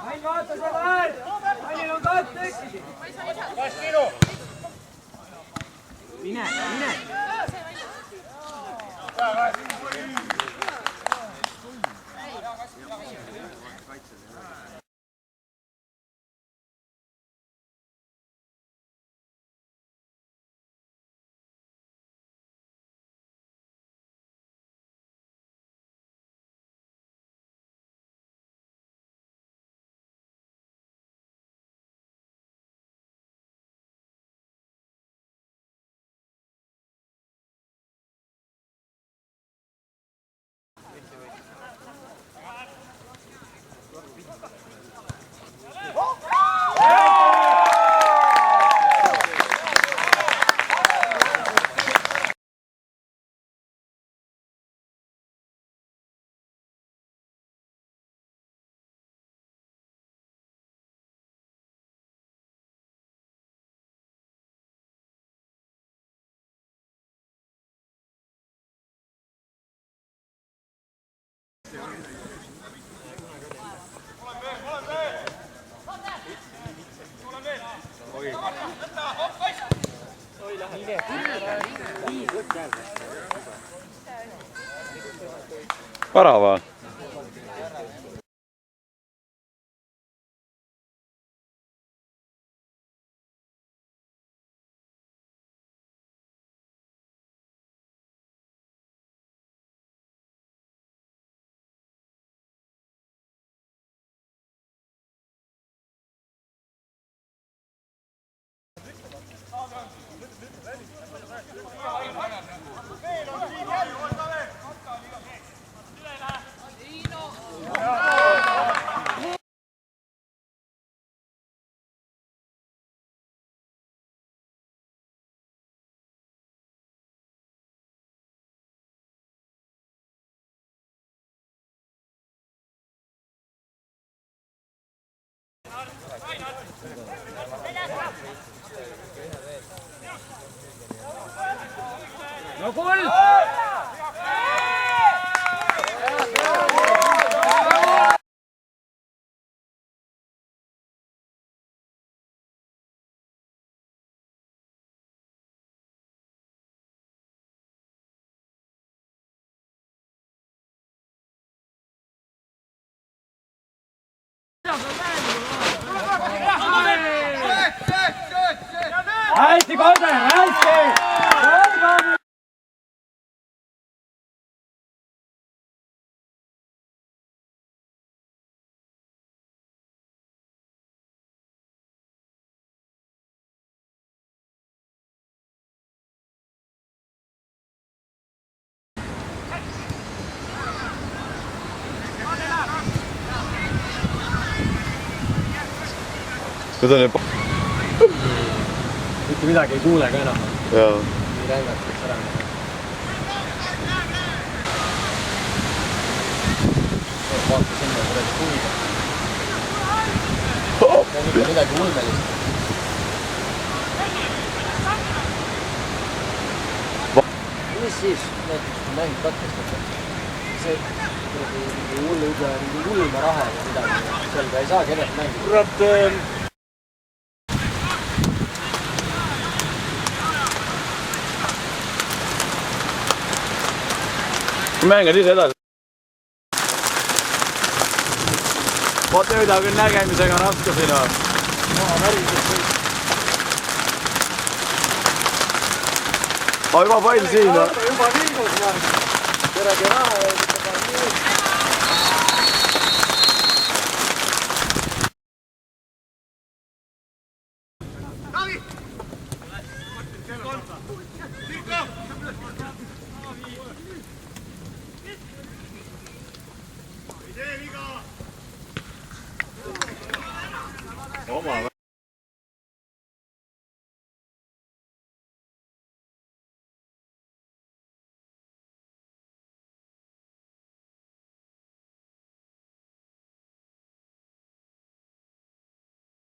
Ain vaata seda äärt! Ainil on kaart tekkisid! Kas sinu? Mine, mine! Värava. No kuul! Hästi, Kolde! Hästi! Need on ju... Mitte midagi ei kuule ka enam. Jaa. Nii rängalt võiks ära minna. Vaata sinna, kuradi kuulda. See on ikka midagi ulmelist. Mis siis näiteks, kui mäng katkestatakse? See mingi ulme rahe või midagi. Selga ei saa kedagi mängida. Kurat... Mängad ise edasi. Vaata nüüd on küll nägemisega raske siin on. Juba pall siin on. Juba liigus man. Kuradi raha ei ole nii. Oma või?